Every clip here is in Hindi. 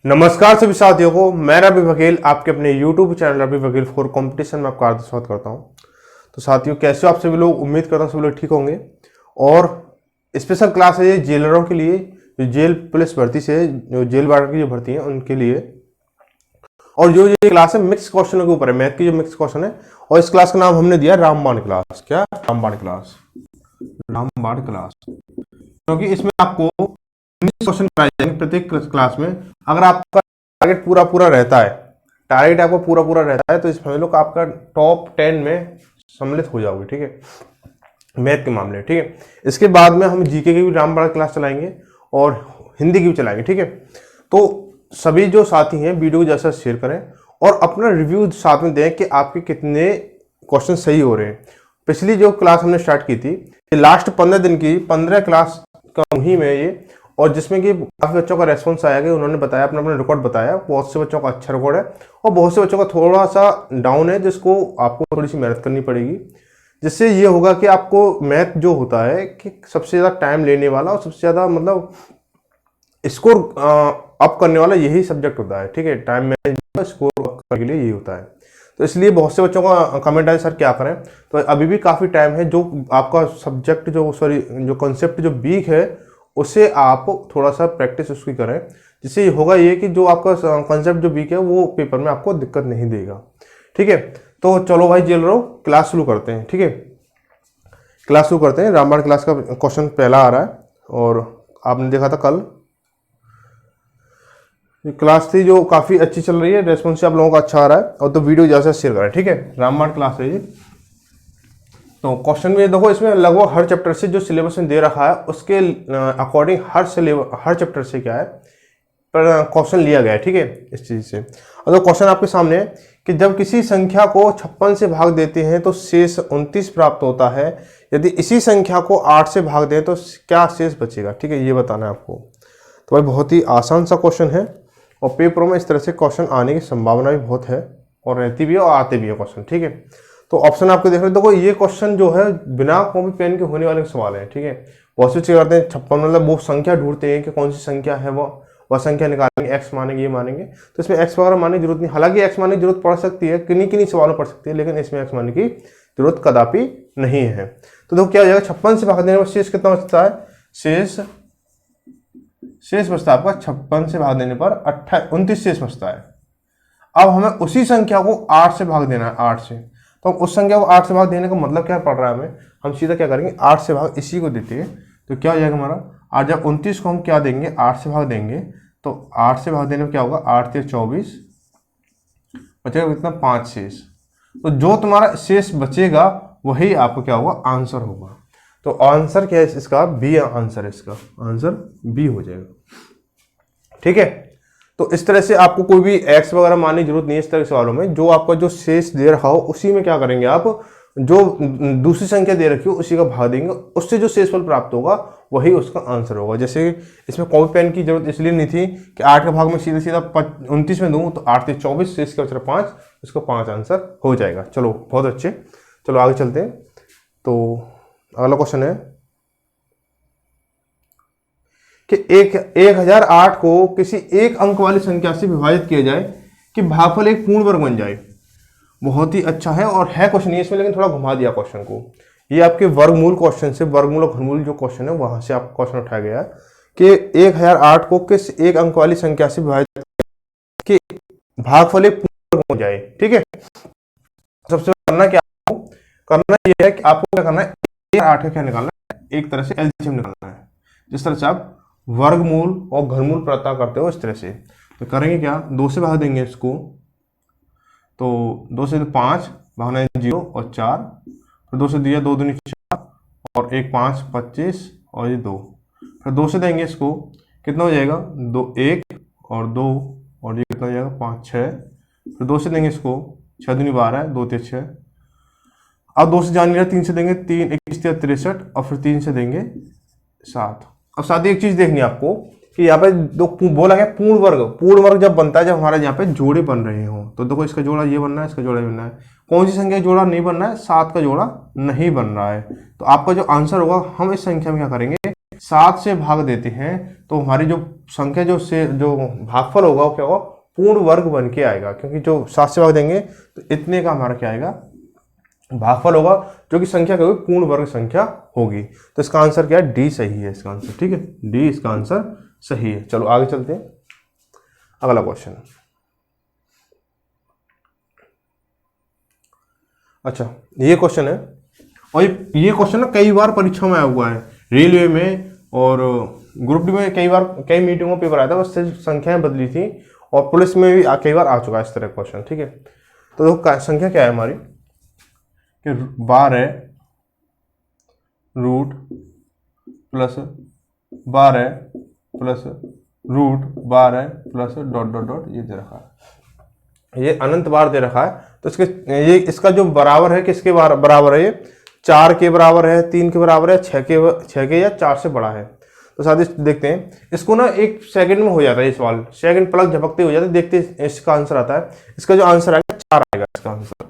नमस्कार सभी साथियों को, मैं रवि बघेल आपके अपने YouTube channel Ravi Baghel for competition में आपका हार्दिक स्वागत करता हूं। तो साथियों, कैसे हो आप सभी लोग? उम्मीद करता हूं सभी लोग ठीक होंगे। और स्पेशल क्लास है ये जेलरों के लिए, जो जेल पुलिस भर्ती से, जो जेल वार्डन की जो भर्ती है उनके लिए। और जो ये क्लास है मिक्स क्वेश्चनों के ऊपर है, मैथ की जो मिक्स क्वेश्चन है। और इस क्लास का नाम हमने दिया रामबाण क्लास। क्या? रामबाण क्लास। रामबाण क्लास क्योंकि इसमें आपको क्वेश्चन कराए जाएंगे प्रत्येक क्लास में। अगर आपका टारगेट पूरा पूरा रहता है, टारगेट आपको पूरा पूरा रहता है, तो इस समझ लो कि आपका टॉप 10 में सम्मिलित हो जाओगे। ठीक है, मैथ के मामले। ठीक है, इसके बाद में हम जीके की भी रामबाण क्लास चलाएंगे और हिंदी की भी चलाएंगे। ठीक है, तो सभी जो साथी हैं वीडियो को जैसा शेयर करें और अपना रिव्यू साथ में दें कि आपके कितने क्वेश्चन सही हो रहे हैं। पिछली जो क्लास हमने स्टार्ट की थी, लास्ट 15 दिन की 15 क्लास का मुहिम है ये, और जिसमें कि काफ़ी बच्चों का रेस्पॉन्स आया कि उन्होंने बताया, अपना अपना रिकॉर्ड बताया। बहुत से बच्चों का अच्छा रिकॉर्ड है और बहुत से बच्चों का थोड़ा सा डाउन है, जिसको आपको थोड़ी सी मेहनत करनी पड़ेगी। जिससे ये होगा कि आपको मैथ जो होता है कि सबसे ज़्यादा टाइम लेने वाला और सबसे ज़्यादा मतलब स्कोर अप करने वाला यही सब्जेक्ट होता है। ठीक है, टाइम मैनेजमेंट स्कोर अप करने के लिए यही होता है। तो इसलिए बहुत से बच्चों का कमेंट आया, सर क्या करें? तो अभी भी काफ़ी टाइम है। जो आपका सब्जेक्ट जो कॉन्सेप्ट जो वीक है, उसे आप थोड़ा सा प्रैक्टिस उसकी करें, जिससे होगा ये कि जो आपका कॉन्सेप्ट जो वीक है वो पेपर में आपको दिक्कत नहीं देगा। ठीक है, तो चलो भाई जेल रहो, क्लास शुरू करते हैं। ठीक है, क्लास शुरू करते हैं। रामबाण क्लास का क्वेश्चन पहला आ रहा है और आपने देखा था कल क्लास थी जो काफ़ी अच्छी चल रही है, रेस्पॉन्स आप लोगों का अच्छा आ रहा है। और तो वीडियो ज़्यादा शेयर करें। ठीक है, रामबाण क्लास है ये। तो क्वेश्चन में देखो, इसमें लगभग हर चैप्टर से जो सिलेबस में दे रखा है उसके अकॉर्डिंग हर चैप्टर से क्या है पर क्वेश्चन लिया गया है। ठीक है, इस चीज़ से। और तो क्वेश्चन आपके सामने है कि जब किसी संख्या को 56 से भाग देते हैं तो शेष 29 प्राप्त होता है। यदि इसी संख्या को 8 से भाग दें तो क्या शेष बचेगा? ठीक है, ये बताना है आपको। तो भाई बहुत ही आसान सा क्वेश्चन है और पेपरों में इस तरह से क्वेश्चन आने की संभावना भी बहुत है और रहती भी है और आते भी है क्वेश्चन। ठीक है, तो ऑप्शन आपको देख रहे हैं। देखो ये क्वेश्चन जो है बिना कॉपी पेन के होने वाले सवाल है। ठीक है, बहुत से चीज़ करते हैं 56 मतलब वो संख्या ढूंढते हैं कि कौन सी संख्या है, वह संख्या निकालेंगे, एक्स मानेंगे, ये मानेंगे। तो इसमें एक्स वगैरह मानने की जरूरत नहीं। हालांकि एक्स मानने की जरूरत पड़ सकती है, किन्हीं किन्हीं सवालों पड़ सकती है, लेकिन इसमें एक्स मानने की जरूरत कदापि नहीं है। तो देखो क्या हो जाएगा, 56 से भाग देने पर शेष कितना बचता है? शेष बचता है आपका 56 से भाग देने पर 29 शेष बचता है। अब हमें उसी संख्या को 8 से भाग देना है, 8 से। तो उस संख्या को 8 से भाग देने का मतलब क्या पड़ रहा है हमें? हम सीधा क्या करेंगे, 8 से भाग इसी को देते हैं तो क्या हो जाएगा हमारा। आज जब 29 को हम क्या देंगे, 8 से भाग देंगे, तो 8 से भाग देने में क्या होगा, 8 से 24 बचेगा कितना, 5 शेष। तो जो तुम्हारा शेष बचेगा वही आपको क्या होगा, आंसर होगा। तो आंसर क्या है इसका? बी आंसर है इसका, आंसर बी हो जाएगा। ठीक है, तो इस तरह से आपको कोई भी एक्स वगैरह मानने की जरूरत नहीं है इस तरह के सवालों में। जो आपका जो शेष दे रखा हो उसी में क्या करेंगे आप, जो दूसरी संख्या दे रखी हो उसी का भाग देंगे, उससे जो शेषफल प्राप्त होगा वही उसका आंसर होगा। जैसे इसमें कॉपी पेन की जरूरत इसलिए नहीं थी कि 8 का भाग में सीधा सीधा 29 में दूं, तो 8 से 24 शेष का बचा 5, उसका 5 आंसर हो जाएगा। चलो बहुत अच्छे, चलो आगे चलते हैं। तो अगला क्वेश्चन है कि 1008 को किसी एक अंक वाली संख्या से विभाजित किया जाए कि भागफल एक पूर्ण वर्ग बन जाए। बहुत ही अच्छा है और है क्वेश्चन ये इसमें, लेकिन थोड़ा घुमा दिया क्वेश्चन को। ये आपके वर्गमूल क्वेश्चन से, वर्गमूल और घनमूल जो क्वेश्चन है वहां से आपका क्वेश्चन उठाया गया है कि 1008 को किस एक अंक वाली संख्या से विभाजित कि भागफल एक पूर्ण वर्ग बन जाए। ठीक है, सबसे करना क्या करना यह है कि आपको क्या करना है, 1008 का क्या निकालना है, एक तरह से एलसीएम निकालना है। जिस तरह से आप वर्गमूल और घनमूल पता करते हो इस तरह से। तो करेंगे क्या, 2 से भाग देंगे इसको, तो 2 से 5 भागना है 0 और 4, फिर 2 से दिया 2 दूनी 4 और 1 5 25 और ये 2, फिर 2 से देंगे इसको, कितना हो जाएगा 2 1 और 2 और ये कितना हो जाएगा 5 6, फिर 2 से देंगे इसको 6 दूनी 12 2 3 6। अब 2 से जान लिया, 3 से देंगे 3 21 63 और फिर 3 से देंगे 7। अब साथ ही एक चीज देखनी है आपको कि यहाँ पे दो बोला गया पूर्ण वर्ग। पूर्ण वर्ग जब बनता है जब हमारे यहाँ पे जोड़े बन रहे हो। तो देखो इसका जोड़ा ये बनना है, इसका जोड़ा ये बनना है। कौन सी संख्या का जोड़ा नहीं बन रहा है? 7 का जोड़ा नहीं बन रहा है। तो आपका जो आंसर होगा, हम इस संख्या में क्या करेंगे, 7 से भाग देते हैं तो हमारी जो संख्या जो भागफल होगा वो क्या होगा, पूर्ण वर्ग बन के आएगा, क्योंकि जो 7 से भाग देंगे तो इतने का हमारा क्या आएगा, भागफल होगा, जो कि संख्या क्या होगी, पूर्ण वर्ग संख्या होगी। तो इसका आंसर क्या है, डी सही है इसका आंसर। ठीक है, डी इसका आंसर सही है। चलो आगे चलते हैं, अगला क्वेश्चन। अच्छा, ये क्वेश्चन है, और ये क्वेश्चन ना कई बार परीक्षा में आया हुआ है, रेलवे में और ग्रुप डी में कई बार, कई मीटिंगों पेपर आया था, बस संख्याएं बदली थी, और पुलिस में भी कई बार आ चुका है इस तरह क्वेश्चन। ठीक है, तो संख्या क्या है हमारी कि 12 root plus 12 plus root 12 plus dot dot dot, ये दे रखा है, ये अनंत बार दे रखा है। तो ये इसका जो बराबर है, किसके बराबर है, ये 4 के बराबर है, 3 के बराबर है, 6 के या 4 से बड़ा है। तो साथ देखते हैं इसको ना, 1 सेकंड में हो जाता है ये सवाल, सेकंड पलक झपकते हो जाते, देखते इसका आंसर आता है। इसका जो आंसर आएगा 4 आएगा, इसका आंसर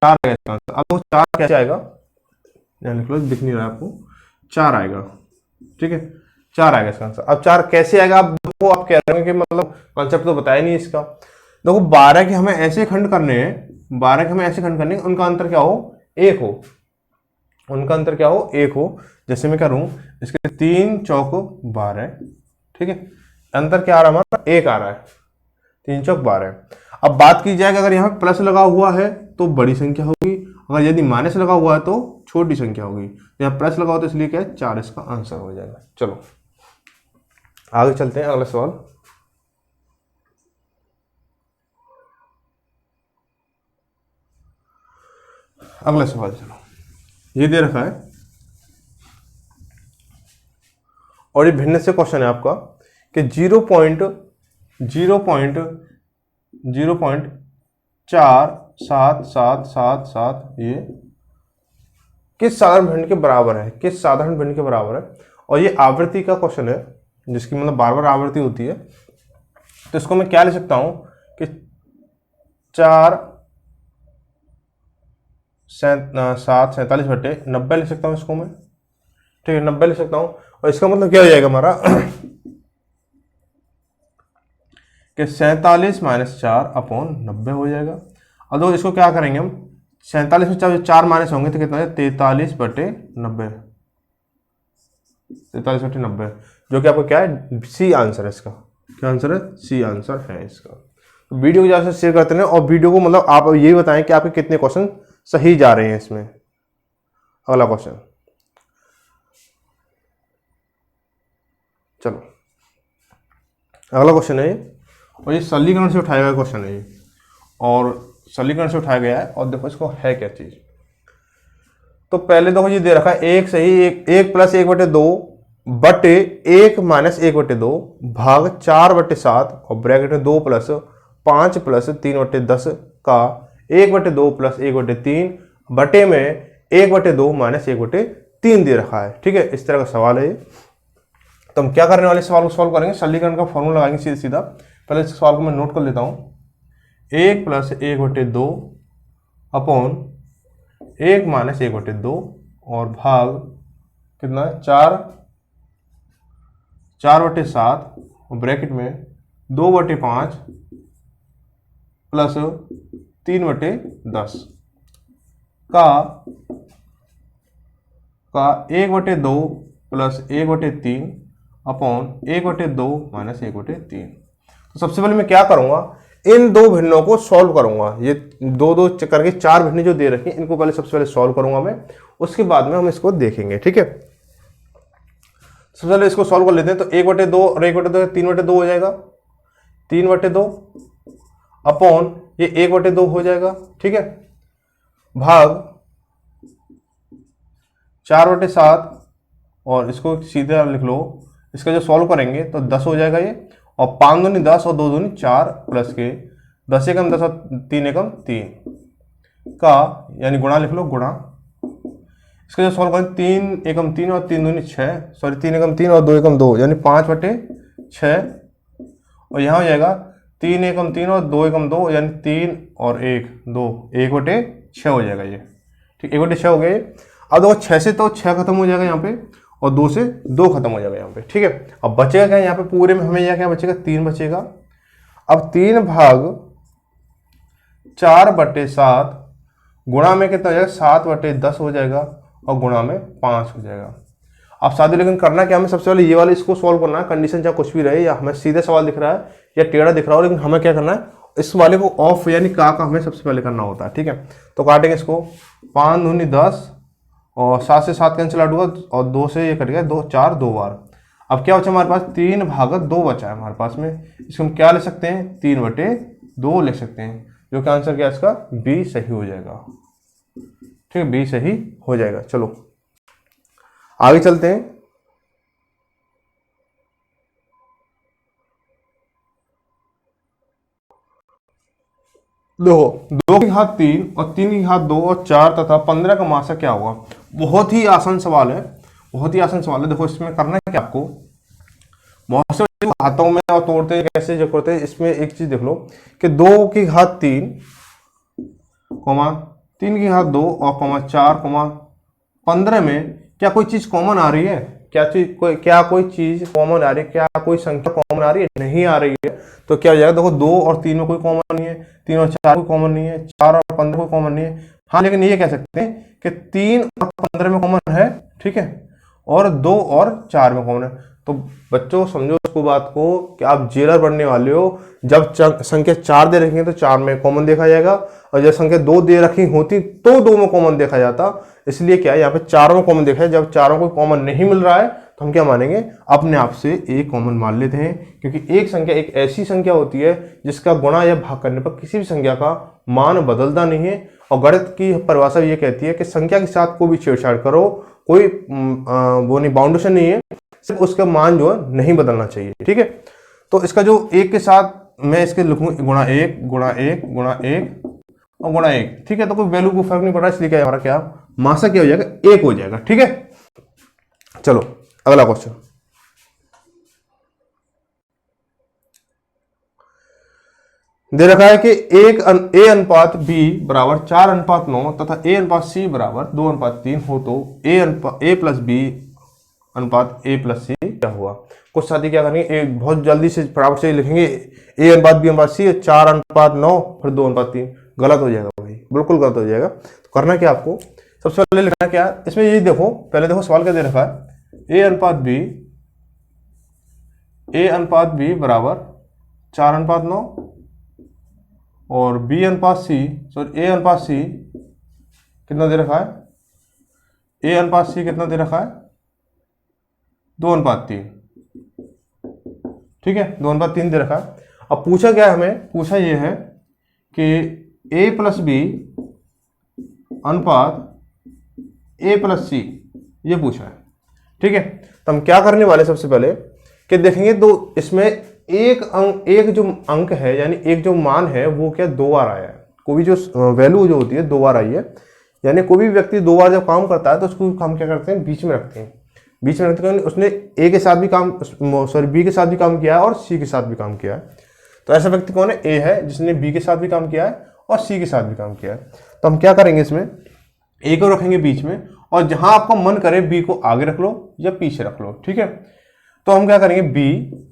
4 आएगा इसका आंसर। अब वो 4 कैसे आएगा, यहाँ लिख लो, दिख नहीं रहा आपको, 4 आएगा। ठीक है, 4 आएगा इसका आंसर। अब 4 कैसे आएगा, आप देखो, आप कह रहे हो कि मतलब कॉन्सेप्ट तो बताया नहीं इसका। देखो 12 के हमें ऐसे खंड करने हैं, 12 के हमें ऐसे खंड करने हैं, उनका अंतर क्या हो, 1 हो, उनका अंतर क्या हो, 1 हो। जैसे मैं करूं, इसके 3 चौक 12, ठीक है, अंतर क्या आ रहा है हमारा, 1 आ रहा है, 3 चौक 12। अब बात की जाए, अगर यहाँ प्लस लगा हुआ है तो बड़ी संख्या होगी, अगर यदि माइनस लगा हुआ है तो छोटी संख्या होगी। यहाँ प्लस लगा हुआ तो इसलिए क्या है, 4 इसका आंसर हो जाएगा। चलो आगे चलते हैं, अगला सवाल। अगला सवाल, चलो, ये दे रखा है, और ये भिन्न से क्वेश्चन है आपका कि 0.47777 ये किस साधारण भिन्न के बराबर है, किस साधारण भिन्न के बराबर है। और ये आवृत्ति का क्वेश्चन है, जिसकी मतलब बार बार आवृत्ति होती है। तो इसको मैं क्या ले सकता हूं कि 4 7 47 बटे 90 लिख सकता हूं इसको मैं। ठीक है, 90 लिख सकता हूं, और इसका मतलब क्या हो जाएगा हमारा कि 47 माइनस 4 अपॉन 90 हो जाएगा। अब तो इसको क्या करेंगे हम, 47 में 4 माइनस होंगे तो कितना है, 43 बटे 90, 43 बटे 90, जो कि आपको क्या है, सी आंसर है इसका। क्या आंसर है, सी आंसर है इसका। तो वीडियो को ज़्यादा से शेयर करते हैं, और वीडियो को मतलब आप ये बताएं कि आपके कितने क्वेश्चन सही जा रहे हैं इसमें। अगला क्वेश्चन, चलो अगला क्वेश्चन है ये, और ये सरलीकरण से उठाया गया क्वेश्चन है ये, और सरलीकरण से उठाया गया है। और देखो इसको है क्या चीज, तो पहले देखो ये दे रखा है, एक सही, एक प्लस 1/2 बटे 1 माइनस 1/2 भाग 4/7, और ब्रैकेट में 2 प्लस 5 प्लस 3/10 का 1/2 प्लस 1/3 बटे में 1/2 माइनस 1/3 दे रखा है। ठीक है, इस तरह का सवाल है ये। तो हम क्या करने वाले सवाल को सॉल्व करेंगे, सरलीकरण का फॉर्मूला लगाएंगे सीधा सीधा। पहले इस सवाल को मैं नोट कर लेता हूं, 1 प्लस 1/2 अपॉन 1 माइनस 1/2 और भाग कितना है, 4/7 ब्रैकेट में 2/5 प्लस 3/10 का 1/2 प्लस 1/3 अपॉन 1/2 माइनस 1/3। तो सबसे पहले मैं क्या करूंगा, इन दो भिन्नों को सॉल्व करूंगा। ये दो करके 4 भिन्न जो दे रखी हैं, इनको पहले सबसे पहले सॉल्व करूंगा मैं, उसके बाद में हम इसको देखेंगे। ठीक है, सबसे पहले इसको सॉल्व कर लेते हैं। तो 1/2 और 1/2 3/2 हो जाएगा, 3/2 अपॉन ये 1/2 हो जाएगा। ठीक है, भाग 4/7, और इसको सीधे लिख लो, इसका जो सॉल्व करेंगे तो 10 हो जाएगा ये, और 5 दूनी 10 और 2 दूनी 4 प्लस के 10 एकम 10 और 3 एकम 3 का, यानी गुणा लिख लो, गुणा। इसका जो सॉल्व करें, 3 एकम 3 और 3 दूनी 6, सॉरी 3 एकम 3 और 2 एकम 2, यानी 5/6, और यहाँ हो जाएगा 3 एकम 3 और 2 एकम 2, यानी 3 और 1 2, 1/6 हो जाएगा ये। ठीक, 1/6 हो गया ये। अब देखो 6 से तो 6 खत्म हो जाएगा यहाँ पे, और 2 से 2 खत्म हो जाएगा यहाँ पे, ठीक है। अब बचेगा क्या यहाँ पे पूरे में, हमें यहाँ क्या बचेगा, 3 बचेगा। अब 3 भाग 4/7 गुणा में कितना हो जाएगा, 7/10 हो जाएगा और गुणा में 5 हो जाएगा। अब साथ ही लेकिन करना क्या, हमें सबसे पहले ये वाला इसको सॉल्व करना है, कंडीशन चाहे कुछ भी रहे, या हमें सीधे सवाल दिख रहा है या टेढ़ा दिख रहा हो, लेकिन हमें क्या करना है, इस वाले को ऑफ यानी का हमें सबसे पहले करना होता है, ठीक है। तो काटेंगे इसको, 5 दूनी 10 और 7 से 7 कैंसिल आउट हुआ और 2 से ये कट गया, 2 4 2 बार। अब क्या बचा हमारे पास, 3 भाग 2 बचा है हमारे पास में, इसको हम क्या ले सकते हैं, 3/2 ले सकते हैं, जो कि आंसर क्या है इसका, बी सही हो जाएगा, ठीक है, बी सही हो जाएगा। चलो आगे चलते हैं। देखो 2 की घात 3 और 3 की घात 2 और 4 तथा 15 का मासा क्या होगा। बहुत ही आसान सवाल है, बहुत ही आसान सवाल है। देखो इसमें करना है क्या आपको, बहुत से हाथों में और तोड़ते हैं कैसे जो करते हैं, इसमें एक चीज देख लो कि 2 की घात 3 3 की घात 2 और 4 15 में क्या कोई चीज कॉमन आ रही है, क्या कोई चीज कॉमन आ रही है, क्या कोई संख्या कॉमन आ रही है, नहीं आ रही है। तो क्या हो जाएगा, देखो 2 और 3 में कोई कॉमन नहीं है, 3 और 4 कोई कॉमन नहीं है, 4 और 15 कोई कॉमन नहीं है। हाँ लेकिन ये कह सकते हैं कि 3 और 15 में कॉमन है, ठीक है, और 2 और 4 में कॉमन है। तो बच्चों समझो इसको बात को कि आप जेलर बनने वाले हो, जब संख्या 4 दे रखेंगे तो 4 में कॉमन देखा जाएगा, और जब संख्या 2 दे रखी होती तो 2 में कॉमन देखा जाता। इसलिए क्या है यहाँ पे 4 में कॉमन देखा है, जब चारों को कॉमन नहीं मिल रहा है तो हम क्या मानेंगे, अपने आप से एक कॉमन मान लेते हैं, क्योंकि एक संख्या एक ऐसी संख्या होती है जिसका गुणा या भाग करने पर किसी भी संख्या का मान बदलता नहीं है। और गणित की परिभाषा ये कहती है कि संख्या के साथ कोई भी छेड़छाड़ करो, कोई वो नहीं, बाउंडेशन नहीं है, सिर्फ उसका मान जो है नहीं बदलना चाहिए, ठीक है। तो इसका जो एक के साथ मैं इसके लिखूँ गुणा 1 गुणा 1 गुणा 1 और गुणा 1, ठीक है। तो कोई वैल्यू को फर्क नहीं पड़ रहा, इसलिए क्या हमारा क्या मासा क्या हो जाएगा, 1 हो जाएगा, ठीक है। चलो अगला क्वेश्चन, दे रखा है कि ए अनुपात बी बराबर 4:9 तथा ए अनुपात सी बराबर 2:3 हो तो ए प्लस बी अनुपात ए प्लस सी क्या हुआ। कुछ साथी क्या करेंगे, बहुत जल्दी से फटाफट से लिखेंगे ए अनुपात बी अनुपात सी 4:9 फिर 2:3, गलत हो जाएगा भाई, बिल्कुल गलत हो जाएगा। तो करना क्या आपको, सबसे पहले लिखना क्या, इसमें ये देखो, पहले देखो सवाल क्या दे रखा है, ए अनुपात बी बराबर 4:9 और बी अनुपात सी, सॉरी ए अनुपात सी कितना दे रखा है, ए अनुपात सी कितना दे रखा है, 2:3, ठीक है, 2:3 दे रखा है। अब पूछा क्या है, हमें पूछा ये है कि ए प्लस बी अनुपात ए प्लस सी, ये पूछा है, ठीक है। तो हम क्या करने वाले, सबसे पहले कि देखेंगे तो इसमें एक जो अंक है, यानी एक जो मान है वो क्या 2 बार आया है, कोई भी जो वैल्यू जो होती है 2 बार आई है, यानी कोई भी व्यक्ति 2 बार जब काम करता है तो उसको हम क्या करते हैं, बीच में रखते हैं, बीच में रखते हैं। उसने ए के साथ भी काम, सॉरी बी के साथ भी काम किया है और सी के साथ भी काम किया है। तो ऐसा व्यक्ति कौन है, ए है, जिसने बी के साथ भी काम किया है और सी के साथ भी काम किया है। तो हम क्या करेंगे, इसमें ए को रखेंगे बीच में, और जहां आपको मन करे बी को आगे रख लो या पीछे रख लो, ठीक है। तो हम क्या करेंगे, बी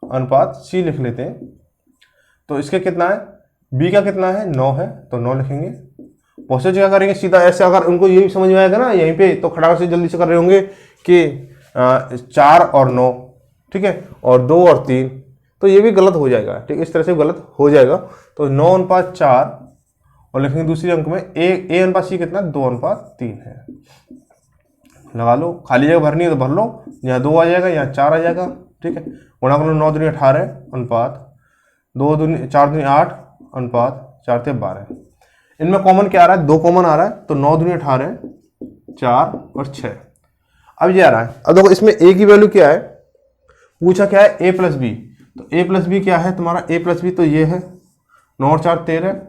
अनुपात सी लिख लेते हैं। तो इसके कितना है, बी का कितना है, 9 है, तो 9 लिखेंगे। बहुत से क्या करेंगे, सीधा ऐसे, अगर उनको ये भी समझ में आएगा ना यहीं पे, तो खड़ा से जल्दी से कर रहे होंगे कि 4 और 9, ठीक है, और 2 और 3, तो ये भी गलत हो जाएगा, ठीक है, इस तरह से गलत हो जाएगा। तो 9:4 और लिखेंगे दूसरी अंक में ए अनुपात सी कितना, 2:3 है। लगा लो, खाली जगह भरनी है तो भर लो, यहाँ 2 आ जाएगा, यहाँ 4 आ जाएगा, ठीक है। गुणा कर लो, 9 दूनी 18 अनुपात 2 दूनी 4 दूनी 8 अनुपात 4 ते 12। इनमें कॉमन क्या आ रहा है, 2 कॉमन आ रहा है, तो 9 दूनी 18 4 और 6। अब ये आ रहा है, अब देखो इसमें ए की वैल्यू क्या है, पूछा क्या है, ए प्लस बी। तो ए प्लस बी क्या है तुम्हारा, ए प्लस बी तो ये है 9 और 4 13,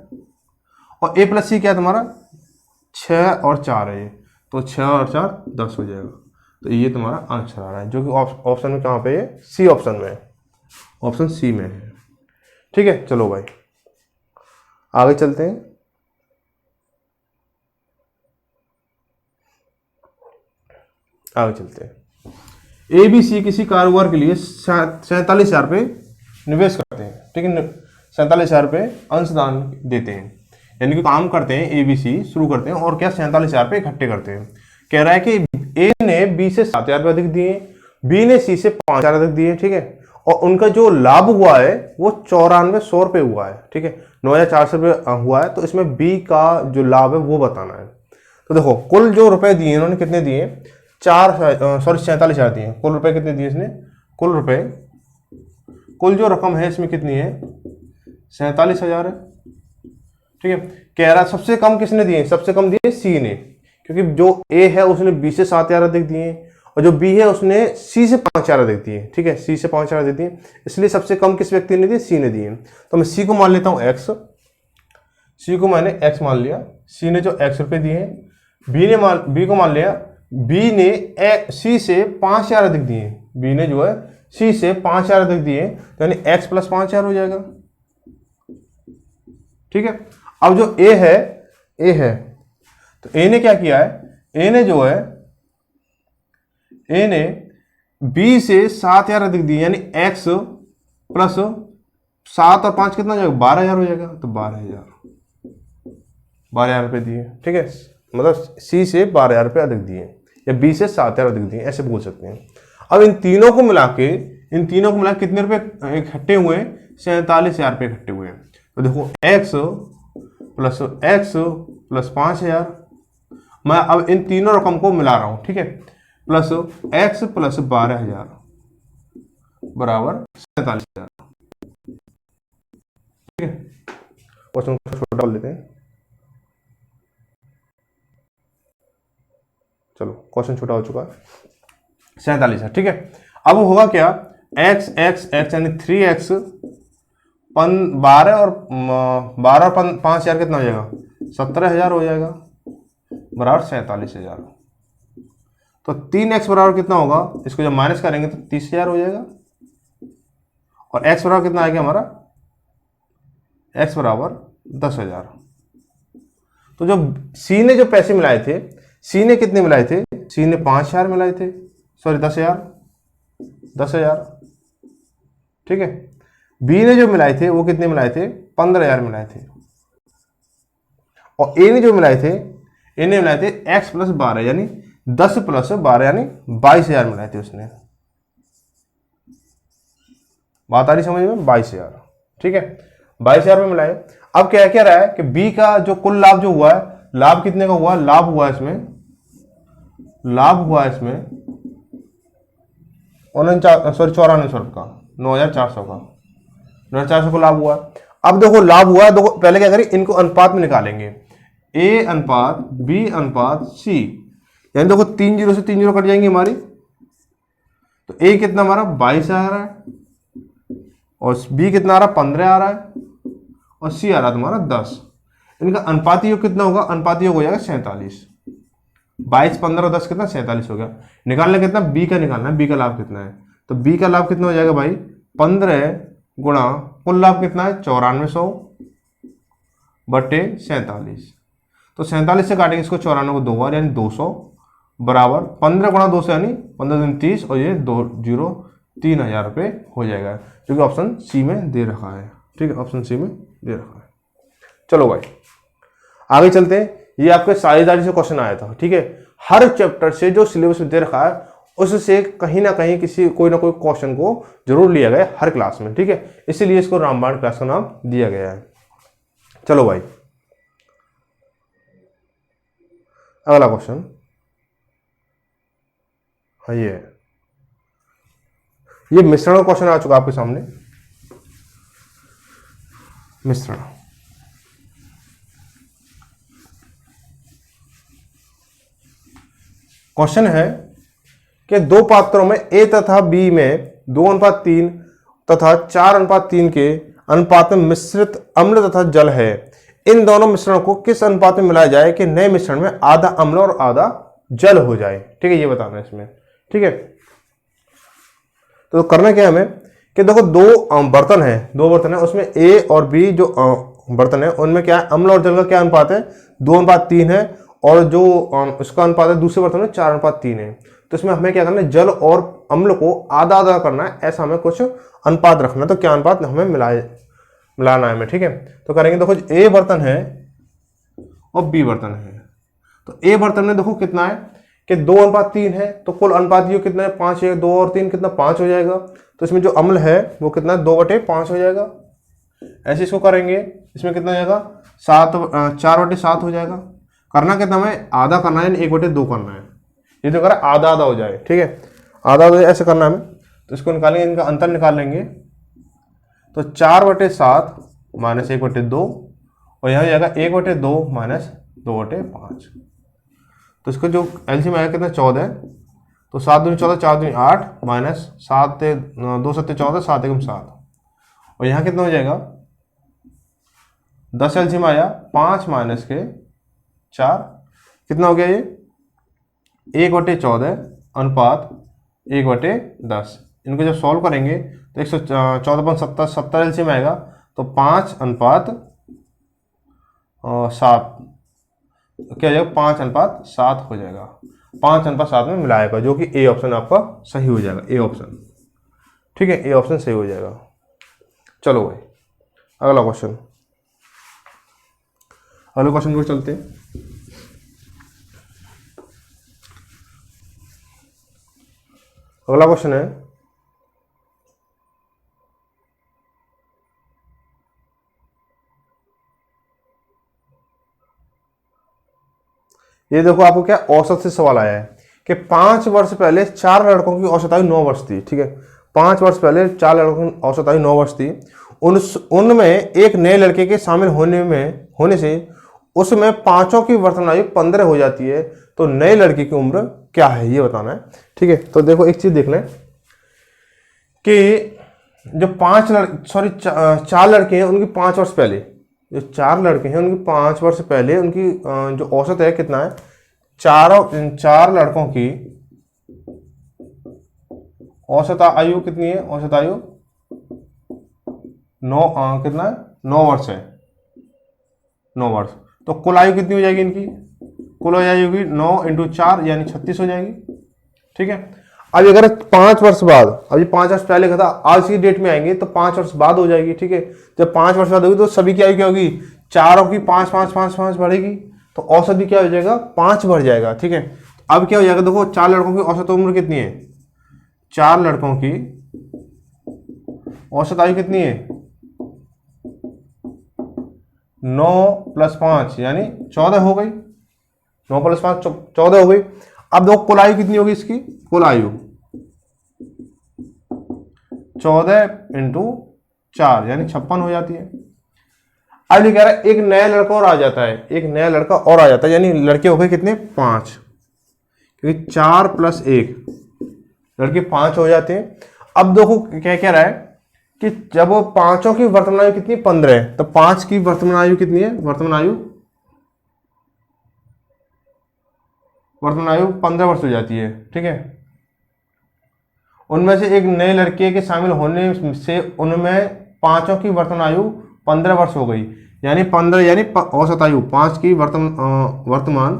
और ए प्लस सी क्या है तुम्हारा 6 और 4 है ये, तो 6 और 4 10 हो जाएगा। तो ये तुम्हारा आंसर आ रहा है, जो कि ऑप्शन में कहाँ पे है, सी ऑप्शन में है, ऑप्शन सी में है, ठीक है। चलो भाई आगे चलते हैं। आगे चलते हैं, ए बी सी किसी कारोबार के लिए 47,000 रुपये निवेश करते हैं, ठीक है, 47,000 रुपये अंशदान देते हैं, यानी कि काम करते हैं, ए बी सी शुरू करते हैं और क्या 47,000 रुपये इकट्ठे करते हैं। कह रहा है कि ए ने बी से 7,000 रुपये अधिक दिए, बी ने सी से 5,000 अधिक दिए, ठीक है, और उनका जो लाभ हुआ है वो 94,100 रुपये हुआ है, ठीक है, 9,400 रुपये हुआ है। तो इसमें बी का जो लाभ है वो बताना है। तो देखो कुल जो रुपए दिए इन्होंने कितने दिए, 47,000 दिए। कुल रुपए कितने दिए इसने, कुल जो रकम है इसमें कितनी है, 47,000 है, ठीक है। कह रहा सबसे कम किसने दिए, सबसे कम दिए सी ने, क्योंकि जो ए है उसने बी से 7,000 अधिक दिए और जो बी है उसने सी से 5,000 अधिक दिए, ठीक है, सी से 5,000 अधिक दिए, इसलिए सबसे कम किस व्यक्ति ने दिए, सी ने दिए। तो मैं सी को मान लेता हूँ एक्स, सी को मैंने एक्स मान लिया, सी ने जो एक्स रुपये दिए, बी को मान लिया, बी ने सी से 5,000 अधिक दिए, बी ने जो है सी से 5,000 अधिक दिए, तो यानी एक्स प्लस 5,000 हो जाएगा, ठीक है। अब जो ए है तो ए ने क्या किया है, ए ने बी से 7,000 अधिक दिए, यानी एक्स प्लस 7 और 5 कितना हो जाएगा, 12,000 हो जाएगा। तो 12,000 रुपये दिए, ठीक है, मतलब सी से 12,000 रुपये अधिक दिए या बी से 7,000 अधिक दिए, ऐसे बोल सकते हैं। अब इन तीनों को मिला के कितने रुपए इकट्ठे हुए, 47,000 रुपये इकट्ठे हुए। तो देखो x प्लस 5,000, मैं अब इन तीनों रकम को मिला रहा हूं, ठीक है, प्लस x प्लस 12,000 बराबर 47,000, ठीक है। क्वेश्चन छोटा कर लेते हैं, चलो क्वेश्चन छोटा हो चुका है, 47,000, ठीक है। अब होगा क्या, x यानी 3x 12 और 5,000 कितना हो जाएगा, 17,000 हो जाएगा बराबर 47,000। तो 3x बराबर कितना होगा, इसको जब माइनस करेंगे तो 30,000 हो जाएगा, और x बराबर कितना आएगा हमारा, x बराबर 10,000। तो जो सी ने जो पैसे मिलाए थे, सी ने कितने मिलाए थे, सी ने 5,000 मिलाए थे, सॉरी 10,000, ठीक है। बी ने जो मिलाए थे वो कितने मिलाए थे, 15,000 मिलाए थे, और ए ने जो मिलाए थे, x प्लस 12 यानी 10 प्लस 12 यानी 22,000 मिलाए थे उसने। बात आ रही समझ में, 22,000, ठीक है, 22,000 रुपये मिलाए। अब क्या क्या रहा है कि बी का जो कुल लाभ जो हुआ है, लाभ कितने का हुआ, लाभ हुआ इसमें 94,000 का, 9,400 का, 9,400 को लाभ हुआ। अब देखो लाभ हुआ, देखो पहले क्या करें, इनको अनुपात में निकालेंगे, ए अनुपात बी अनुपात सी, यानी देखो 3 0 से 3 0 कट जाएंगे हमारी, तो ए कितना हमारा 22 आ रहा है, और बी कितना आ रहा है, 15 आ रहा है, और सी आ रहा है तुम्हारा 10। इनका अनुपाती योग कितना होगा, अनुपाती योग हो जाएगा 47, 22 15 और 10 कितना, 47 हो गया। निकालना कितना, बी का निकालना है, बी का लाभ कितना है, तो बी का लाभ कितना हो जाएगा भाई, 15 गुणा कुल लाभ कितना है, 9400 बटे 47। तो 47 से काटेंगे इसको, 94 को 2 बार यानी 200 बराबर 15 गुणा 200 यानी 15 दिन 30, और ये 3,000 रुपये हो जाएगा, जो कि ऑप्शन सी में दे रखा है, ठीक है, ऑप्शन सी में दे रखा है। चलो भाई आगे चलते हैं, ये आपके साझेदारी से क्वेश्चन आया था, ठीक है। हर चैप्टर से जो सिलेबस में दे रखा है उससे कहीं ना कहीं कोई ना कोई क्वेश्चन को जरूर लिया गया हर क्लास में, ठीक है, इसीलिए इसको रामबाण क्लास का नाम दिया गया है। चलो भाई अगला क्वेश्चन, हाँ ये मिश्रण का क्वेश्चन आ चुका आपके सामने। मिश्रण, क्वेश्चन है कि दो पात्रों में ए तथा बी में 2:3 तथा 4:3 के अनुपात में मिश्रित अम्ल तथा जल है। इन दोनों मिश्रण को किस अनुपात में मिलाया जाए कि नए मिश्रण में आधा अम्ल और आधा जल हो जाए, ठीक है, ये बताना है इसमें, ठीक है। तो करना क्या है हमें कि देखो दो बर्तन है, उसमें ए और बी जो बर्तन है उनमें क्या है, अम्ल और जल का क्या अनुपात है, 2:3 है, और जो इसका अनुपात है दूसरे बर्तन में 4:3 है। तो इसमें हमें क्या करना है, जल और अम्ल को आधा आधा करना है, ऐसा हमें कुछ अनुपात रखना है। तो क्या अनुपात हमें मिलाना है हमें, ठीक है। तो करेंगे, देखो ए बर्तन है और बी बर्तन है। तो ए बर्तन में देखो कितना है कि 2:3 है, तो कुल अनुपात ये कितना है 5 है, 2 और 3 कितना 5 हो जाएगा। तो इसमें जो अम्ल है वो कितना 2/5 हो जाएगा। ऐसे इसको करेंगे, इसमें कितना हो जाएगा 4/7 हो जाएगा। करना कितना हमें, आधा करना है, 1/2 करना है। ये तो करा आधा आधा हो जाए, ठीक है, आधा आधा ऐसे करना है हमें। तो इसको निकालेंगे, इनका अंतर निकाल लेंगे। तो 4/7 माइनस 1/2 और यहाँ हो जाएगा 1/2 माइनस 2/5। तो इसका जो एलसीएम आएगा कितना 14। तो 7 दूनी 14, 4 दूनी 8 माइनस 7 2 7 14, 7 1 7। और यहाँ कितना हो जाएगा 10 एलसीएम आया 5 माइनस के 4, कितना हो गया ये 1/14 अनुपात 1/10। इनको जब सॉल्व करेंगे तो 114 70 एलसीएम आएगा। तो 5:7 क्या हो जाएगा 5:7 हो जाएगा। 5:7 में मिलाएगा, जो कि ए ऑप्शन आपका सही हो जाएगा, ए ऑप्शन, ठीक है, ए ऑप्शन सही हो जाएगा। चलो भाई अगला क्वेश्चन, अगले क्वेश्चन को चलते हैं। अगला क्वेश्चन है, ये देखो आपको क्या औसत से सवाल आया है कि 5 वर्ष पहले 4 लड़कों की औसत आयु 9 वर्ष थी, ठीक है। 5 वर्ष पहले 4 लड़कों की औसत आयु 9 वर्ष थी। उनमें एक नए लड़के के शामिल होने से उसमें पांचों की वर्तमान आयु 15 हो जाती है। तो नए लड़के की उम्र क्या है ये बताना है, ठीक है। तो देखो एक चीज देख लें कि जो 4 लड़के हैं उनकी 5 वर्ष पहले, जो 4 लड़के हैं उनकी 5 वर्ष पहले उनकी जो औसत है कितना है, 4 लड़कों की औसत आयु कितनी है, औसत आयु 9 कितना है 9 वर्ष है, 9 वर्ष। तो कुल आयु कितनी हो जाएगी इनकी, कुल आयु होगी 9 × 4 यानी 36 हो जाएगी, ठीक है। अब अगर 5 वर्ष बाद, अभी 5 वर्ष पहले का था, आज की डेट में आएंगे तो 5 वर्ष बाद हो जाएगी, ठीक है। जब 5 वर्ष बाद होगी तो सभी की आयु क्या होगी, चारों की 5 5 5 5 बढ़ेगी, तो औसत भी क्या हो जाएगा 5 बढ़ जाएगा, ठीक है। अब क्या हो जाएगा, देखो 4 लड़कों की औसत उम्र कितनी है, 4 लड़कों की औसत आयु कितनी है 9 + 5 यानी 14 हो गई, 9 + 5 14 हो गई। अब देखो कुल आयु कितनी होगी इसकी, कुल आयु 14 × 4 यानी 56 हो जाती है। अब ये कह रहा है एक नया लड़का और आ जाता है, एक नया लड़का और आ जाता है, यानी लड़के हो गए कितने 5, क्योंकि 4 + 1 लड़के 5 हो जाते हैं। अब देखो क्या कह रहा है कि जब वो पांचों की वर्तमान आयु कितनी 15 है, तो 5 की वर्तमान आयु कितनी है, वर्तमान आयु 15 वर्ष हो जाती है, ठीक है। उनमें से एक नए लड़के के शामिल होने से उनमें पांचों की वर्तमान आयु 15 वर्ष हो गई, यानी 15 यानी औसत आयु 5 की वर्तमान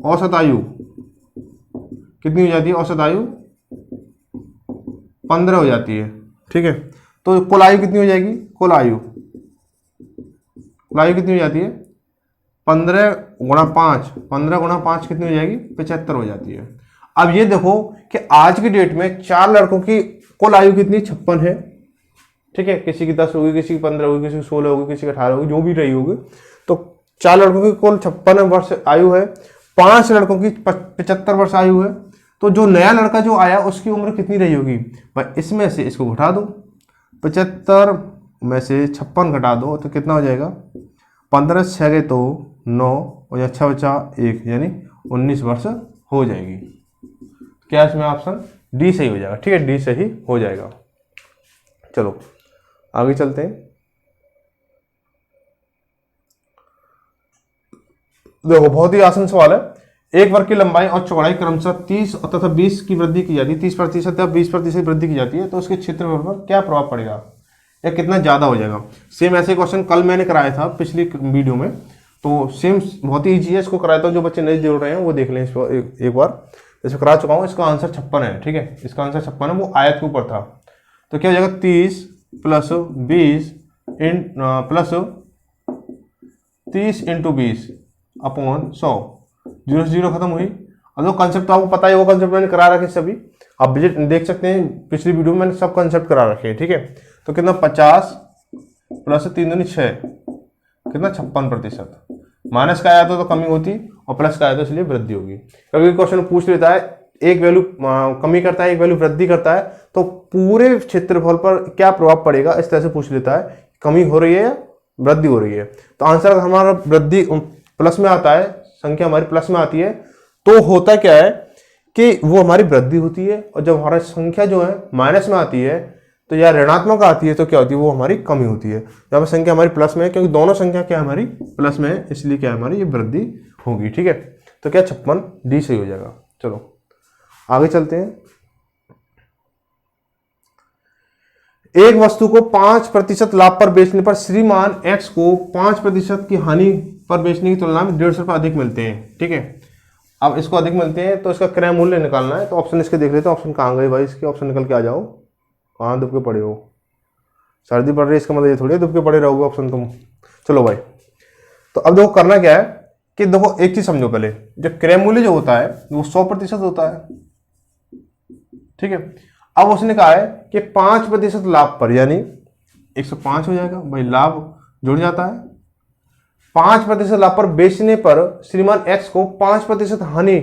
औसत आयु कितनी हो जाती है, औसत आयु 15 हो जाती है, ठीक है। तो कुल आयु कितनी हो जाएगी, कुल आयु कितनी हो जाती है 15 × 5, 15 × 5 कितनी हो जाएगी 75 हो जाती है। अब ये देखो कि आज की डेट में 4 लड़कों की कुल आयु कितनी 56 है, ठीक है। किसी की 10 होगी, किसी की 15 होगी, किसी की 16 होगी, किसी की 18 होगी, जो भी रही होगी। तो 4 लड़कों की कुल 56 वर्ष आयु है, 5 लड़कों की 75 वर्ष आयु है। तो जो नया लड़का जो आया उसकी उम्र कितनी रही होगी भाई, इसमें से इसको घटा दो, 75 में से 56 घटा दो तो कितना हो जाएगा 15 6 गए तो 9 और 6 बचा 1 यानी 19 वर्ष हो जाएगी। क्या इसमें ऑप्शन डी सही हो जाएगा, ठीक है, डी सही हो जाएगा। चलो आगे चलते हैं। देखो बहुत ही आसान सवाल है। एक वर्ग की लंबाई और चौड़ाई क्रमशः 30 तथा 20 की वृद्धि की जाती है, 30% या 20% वृद्धि की जाती है, तो उसके क्षेत्रफल पर क्या प्रभाव पड़ेगा या कितना ज्यादा हो जाएगा। सेम ऐसे क्वेश्चन कल मैंने कराया था पिछली वीडियो में, तो सेम बहुत ही ईजी है, इसको कराया था। जो बच्चे नहीं जुड़ रहे हैं वो देख लें इसको एक बार। इसको करा चुका हूँ। इसका आंसर 56 है, ठीक है, इसका आंसर 56 है, वो आयत के ऊपर था। तो क्या हो जाएगा 30 प्लस 20 प्लस 30 इंटू 20 अपॉन 100, 0 से 0 खत्म हुई। अब जो कंसेप्ट आपको पता है वो कंसेप्ट मैंने करा रखे सभी, आप विजिट देख सकते हैं, पिछली वीडियो में मैंने सब कंसेप्ट करा रखे हैं, ठीक है। तो कितना 50 प्लस 3 दूनी 6, कितना 56%। माइनस का आया तो कमी होती और प्लस का आया तो इसलिए वृद्धि होगी। कभी क्वेश्चन पूछ लेता है एक वैल्यू कमी करता है एक वैल्यू वृद्धि करता है तो पूरे क्षेत्रफल पर क्या प्रभाव पड़ेगा, इस तरह से पूछ लेता है, कमी हो रही है या वृद्धि हो रही है। तो आंसर हमारा वृद्धि प्लस में आता है, संख्या हमारी प्लस में आती है, तो होता क्या है कि वो हमारी वृद्धि होती है, और जब हमारी संख्या जो है माइनस में आती है तो या ऋणात्मक आती है तो क्या होती है, वो हमारी कमी होती है। यहाँ पर संख्या हमारी प्लस में है क्योंकि दोनों संख्या क्या हमारी प्लस में है, इसलिए क्या हमारी ये वृद्धि होगी, ठीक है। तो क्या 56 डी सही हो जाएगा। चलो आगे चलते हैं। एक वस्तु को 5% लाभ पर बेचने पर श्रीमान एक्स को 5% की हानि पर बेचने की तुलना में 150 रुपये अधिक मिलते हैं, ठीक है। अब इसको अधिक मिलते हैं तो इसका क्रय मूल्य निकालना है। तो ऑप्शन इसके देख लेते हैं, ऑप्शन कहाँ गए भाई इसके, ऑप्शन निकल के आ जाओ। कहाँ दुबके पड़े हो, सर्दी पड़ रही है इसका मतलब ये थोड़ी है दुबके पड़े रहोगे ऑप्शन तुम। चलो भाई, तो अब देखो करना क्या है कि देखो एक चीज समझो पहले, जो क्रय मूल्य जो होता है वो 100% होता है, ठीक है। अब उसने कहा है कि 5% लाभ पर, यानी 105 हो जाएगा भाई, लाभ जुड़ जाता है। 5% लाभ पर बेचने पर श्रीमान एक्स को 5% हानि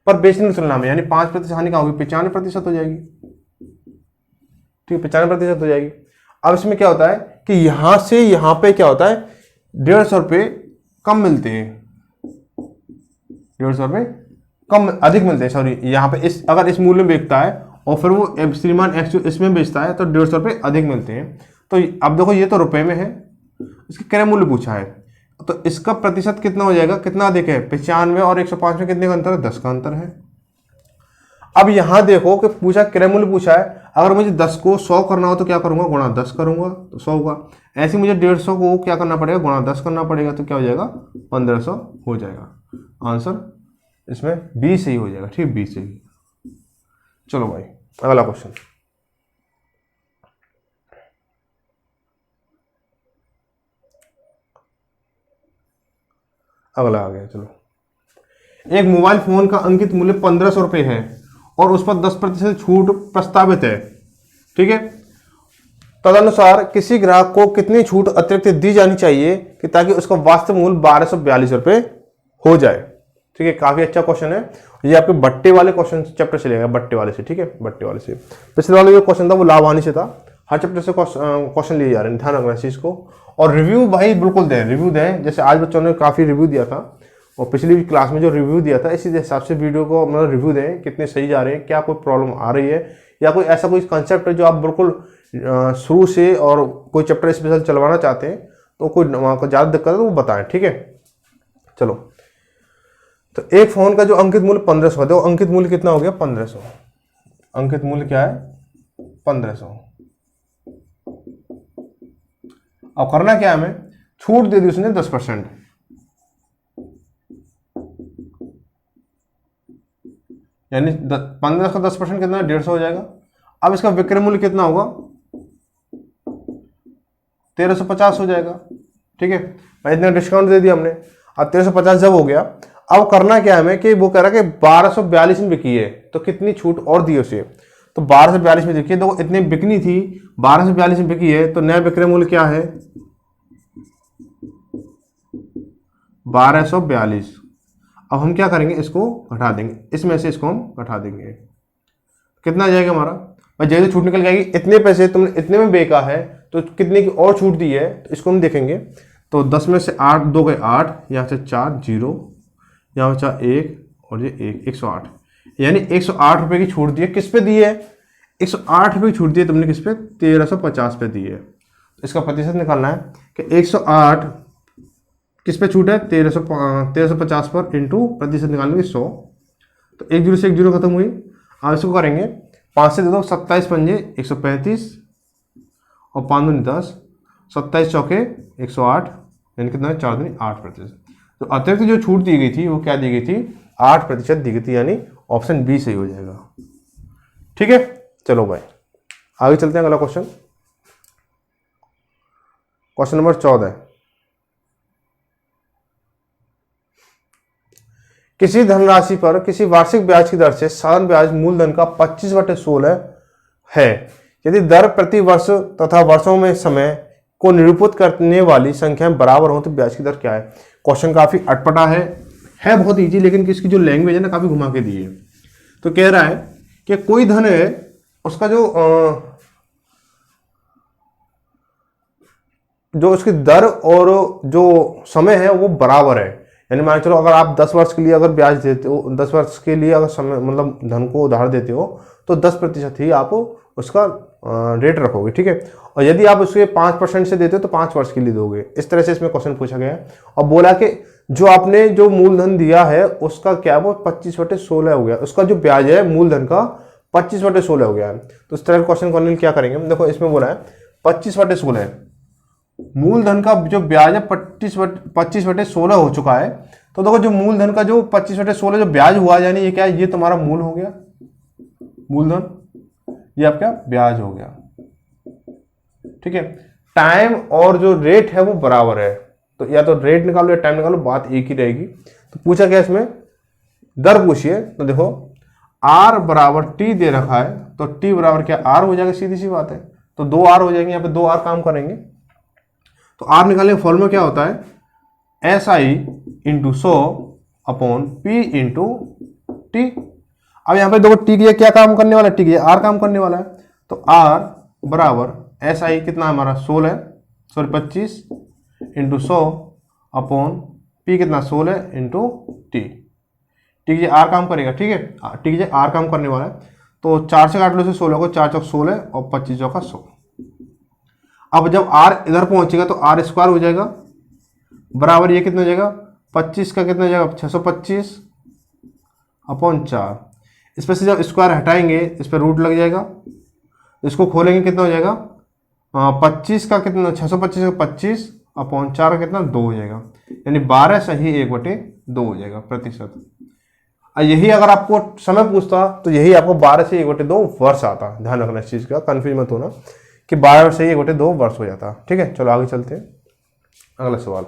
पर बेचने की तुलना में, यानी 5% हानि का होगी 95% हो जाएगी, ठीक है, 95% हो जाएगी। अब इसमें क्या होता है कि यहां से यहां पे क्या होता है 150 रुपये कम मिलते हैं, 150 रुपये कम अधिक मिलते हैं, सॉरी यहाँ पे इस अगर इस मूल्य में बेचता है और फिर वो श्रीमान एक्स इसमें बेचता है तो 150 रुपये अधिक मिलते हैं। तो अब देखो ये तो रुपए में है, इसके क्रय मूल्य पूछा है, तो इसका प्रतिशत कितना हो जाएगा, कितना अधिक है, 95 और 105 में कितने का अंतर है, 10 का अंतर है। अब यहां देखो कि पूछा क्रय मूल्य पूछा है, अगर मुझे 10 को 100 करना हो तो क्या करूंगा, गुणा 10 करूंगा तो 100 होगा। ऐसे मुझे 150 को क्या करना पड़ेगा, गुणा 10 करना पड़ेगा, तो क्या हो जाएगा 1500 हो जाएगा। आंसर इसमें बी सही हो जाएगा, ठीक, बी सही। चलो भाई अगला क्वेश्चन। अगला आ गया, चलो। एक मोबाइल फोन का अंकित मूल्य 1500 रुपये है और उस पर 10% छूट प्रस्तावित है, ठीक है। तदनुसार किसी ग्राहक को कितनी छूट अतिरिक्त दी जानी चाहिए कि ताकि उसका वास्तविक मूल्य 1242 रुपये हो जाए, ठीक है। काफी अच्छा क्वेश्चन है ये, आपके बट्टे वाले क्वेश्चन चैप्टर से लेगा, बट्टे वाले से, ठीक है, बट्टे वाले से। पिछले वाले जो क्वेश्चन था वो लाभ हानि से था, हर चैप्टर से क्वेश्चन लिए जा रहे हैं, ध्यान रखना इस चीज को। और रिव्यू भाई बिल्कुल दें, रिव्यू दें, जैसे आज बच्चों ने काफी रिव्यू दिया था और पिछली क्लास में जो रिव्यू दिया था, इसी हिसाब से वीडियो को मतलब रिव्यू दें, कितने सही जा रहे हैं, क्या कोई प्रॉब्लम आ रही है या कोई ऐसा कोई कंसेप्ट है जो आप बिल्कुल शुरू से और कोई चैप्टर स्पेशल चलवाना चाहते हैं तो कोई ज़्यादा दिक्कत है तो वो बताएं, ठीक है। चलो, तो एक फोन का जो अंकित मूल्य 1500 है, तो अंकित मूल्य कितना हो गया 1500, अंकित मूल्य क्या है 1500। अब करना क्या है, हमें छूट दे दी उसने 10%, यानी 15 का 10% कितना 150 हो जाएगा। अब इसका विक्रय मूल्य कितना होगा 1350 हो जाएगा, ठीक है भाई, इतना डिस्काउंट दे दिया हमने। अब 1350 जब हो गया, अब करना क्या है हमें कि वो कह रहा है कि 1242 में बिकी है तो कितनी छूट और दी उसे, तो 1242 में देखिए, तो इतनी बिकनी थी 1242 में बिकी है, तो नया विक्रय मूल्य क्या है 1242। अब हम क्या करेंगे, इसको घटा देंगे, इसमें से इसको हम घटा देंगे, कितना आ जाएगा हमारा भाई, जैसे छूट निकल जाएगी, इतने पैसे तुमने इतने में बेचा है तो कितने की और छूट दी है, तो इसको हम देखेंगे। तो 10 में से 8 2 गए 8, यहाँ से 4 0, यहाँ बचा 1 और ये 1, 108, यानी 108 रुपये की छूट दी है। किस पे दी है 108 रुपये की छूट दी है तुमने, किस पे 1350 पे दी है। तो इसका प्रतिशत निकालना है कि 108 किस पे छूट है 1350 पर, इंटू प्रतिशत निकालेंगे 100, तो 1 0 से 1 0 खत्म हुई। अब इसको करेंगे 5 से दे दो, 27 पंजे 135 और 5 दूनी 10, 27 चौके 108, यानी कितना है 4 दूनी 8%। तो अतिरिक्त जो छूट दी गई थी वो क्या दी गई थी 8% दी गई थी, यानी ऑप्शन बी सही हो जाएगा। ठीक है, चलो भाई आगे चलते हैं। अगला क्वेश्चन, क्वेश्चन नंबर 14। किसी धनराशि पर किसी वार्षिक ब्याज की दर से साधारण ब्याज मूलधन का 25/16 है यदि दर प्रति वर्ष तथा वर्षों में समय को निरूपित करने वाली संख्याएं बराबर हो तो ब्याज की दर क्या है। क्वेश्चन काफी अटपटा है बहुत इजी, लेकिन इसकी जो लैंग्वेज है ना काफी घुमा के दी है। तो कह रहा है कि कोई धन है, उसका जो उसकी दर और जो समय है वो बराबर है। यानी मान चलो अगर आप 10 वर्ष के लिए अगर ब्याज देते हो, 10 वर्ष के लिए अगर समय मतलब धन को उधार देते हो तो 10% ही आप उसका रेट रखोगे। ठीक है, और यदि आप उसके 5% से देते हो तो 5 वर्ष के लिए दोगे। इस तरह से इसमें क्वेश्चन पूछा गया है और बोला कि जो आपने जो मूलधन दिया है उसका क्या वो 25/16 हो गया, उसका जो ब्याज है मूलधन का 25/16 हो गया है। तो इस तरह का क्वेश्चन करने क्या करेंगे, देखो इसमें बोला है 25/16 मूलधन का जो ब्याज है 25/16 हो चुका है। तो देखो जो मूलधन का जो 25/16 जो ब्याज हुआ, यानी ये क्या है, ये तुम्हारा मूल हो गया मूलधन, ये आपका ब्याज हो गया। ठीक है, टाइम और जो रेट है वो बराबर है, तो या तो रेट निकालो या टाइम निकालो, बात एक ही रहेगी। तो पूछा क्या इसमें, दर पूछिए। तो देखो R बराबर T दे रखा है, तो T बराबर क्या R हो जाएगा, सीधी सी बात है। तो 2R हो जाएंगे, यहाँ पे 2R काम करेंगे। तो R निकालने का फॉर्मूला क्या होता है, SI × 100/P × T। अब यहाँ पे देखो T की क्या काम करने वाला है, T की R काम करने वाला है। तो R बराबर SI कितना हमारा 25 × 100/P कितना 16 × T। T की R काम करेगा। ठीक है, T की R काम करने वाला है। तो 4 से काट लो, से 16 को, 4 चौक 16 और 25 चौका 100। अब जब R इधर पहुंचेगा तो R स्क्वायर हो जाएगा, बराबर ये कितना हो जाएगा 25 का कितना हो जाएगा 625/4। इस पर से जब स्क्वायर हटाएंगे इस पर रूट लग जाएगा, इसको खोलेंगे कितना हो जाएगा 25 का कितना 625 का 25/4 का कितना 2 हो जाएगा, यानी 12 सही 1/2 हो जाएगा प्रतिशत। यही अगर आपको समय पूछता तो यही आपको 12 से 1/2 वर्ष आता। ध्यान रखना इस चीज का, कंफ्यूज मत होना कि 12 से 1/2 वर्ष हो जाता। ठीक है, चलो आगे चलते हैं। अगला सवाल,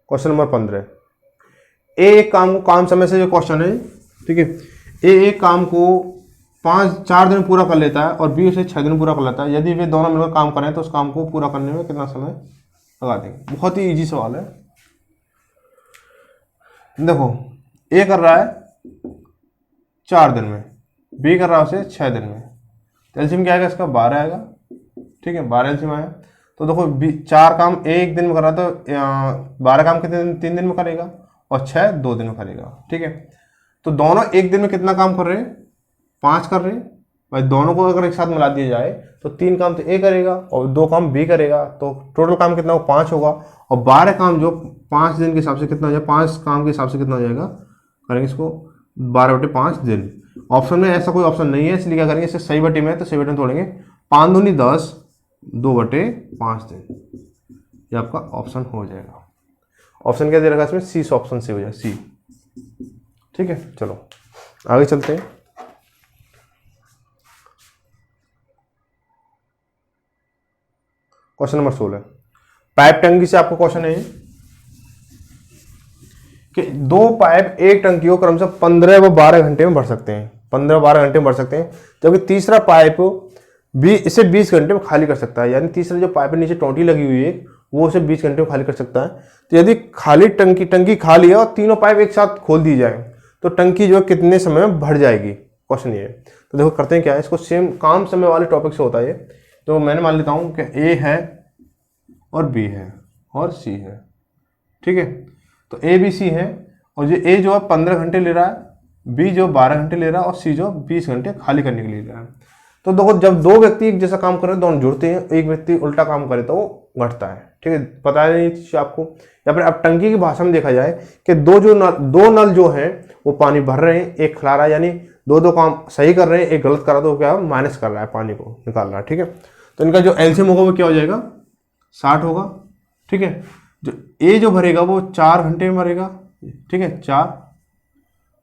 क्वेश्चन नंबर 15। एक काम को काम समय से जो क्वेश्चन है, ठीक है, एक काम को 4 दिन पूरा कर लेता है और बी उसे 6 दिन पूरा कर लेता है। यदि वे दोनों मिलकर काम करें तो उस काम को पूरा करने में कितना समय लगा देंगे। बहुत ही इजी सवाल है। देखो ए कर रहा है 4 दिन में, बी कर रहा है उसे 6 दिन में। तो एलसीएम क्या आएगा इसका 12 आएगा। ठीक है, 12 एलसीएम आया। तो देखो 4 काम एक दिन में कर रहा था, 12 काम कितने दिन 3 दिन में करेगा और 6 2 दिन में करेगा। ठीक है, तो दोनों एक दिन में कितना काम कर रहे हैं 5 कर रहे हैं भाई। दोनों को अगर एक साथ मिला दिया जाए तो 3 काम तो ए करेगा और 2 काम बी करेगा, तो टोटल काम कितना हो 5 होगा। और 12 काम जो 5 दिन के हिसाब से कितना हो जाएगा, 5 काम के हिसाब से कितना हो जाएगा, करेंगे इसको 12/5 दिन। ऑप्शन में ऐसा कोई ऑप्शन नहीं है, इसलिए क्या करेंगे, इसे सही बटे में है तो सही बटे में तोड़ेंगे। 5 दूनी 10, 2/5 दिन, ये आपका ऑप्शन हो जाएगा। ऑप्शन क्या दे रखा है इसमें, सी ऑप्शन से हो जाएगा, सी। ठीक है, चलो आगे चलते हैं। क्वेश्चन नंबर 16, पाइप टंकी से आपको क्वेश्चन है कि 2 पाइप एक टंकी को क्रमशः 15 व 12 घंटे में भर सकते हैं, 15-12 घंटे में भर सकते हैं, जबकि तीसरा पाइप इसे 20 घंटे में खाली कर सकता है। यानी तीसरा जो पाइप नीचे टोंटी लगी हुई है वो उसे 20 घंटे में खाली कर सकता है। तो यदि खाली टंकी खाली है और तीनों पाइप एक साथ खोल दी जाए तो टंकी जो है कितने समय में भर जाएगी, क्वेश्चन ये है। तो देखो करते हैं क्या है, इसको सेम काम समय वाले टॉपिक से होता है। तो मैंने मान लेता हूं कि ए है और बी है और सी है। ठीक है, तो ए बी सी है और ये ए जो है 15 घंटे ले रहा है, बी जो 12 घंटे ले रहा है और सी जो 20 घंटे खाली करने के लिए ले रहा है। तो देखो जब 2 व्यक्ति एक जैसा काम कर रहे हैं दोनों जुड़ते हैं, एक व्यक्ति उल्टा काम करे तो वो घटता है। ठीक है, पता नहीं चीज आपको। या फिर अब टंकी की भाषा में देखा जाए कि दो नल जो है वो पानी भर रहे हैं, एक खिला रहा है, यानी 2 काम सही कर रहे हैं, एक गलत कर रहा है, तो क्या माइनस कर रहा है, पानी को निकाल रहा है। ठीक है, तो इनका जो एलसीएम होगा वो क्या हो जाएगा 60 होगा। ठीक है, जो ए जो भरेगा वो 4 घंटे में भरेगा, ठीक है 4।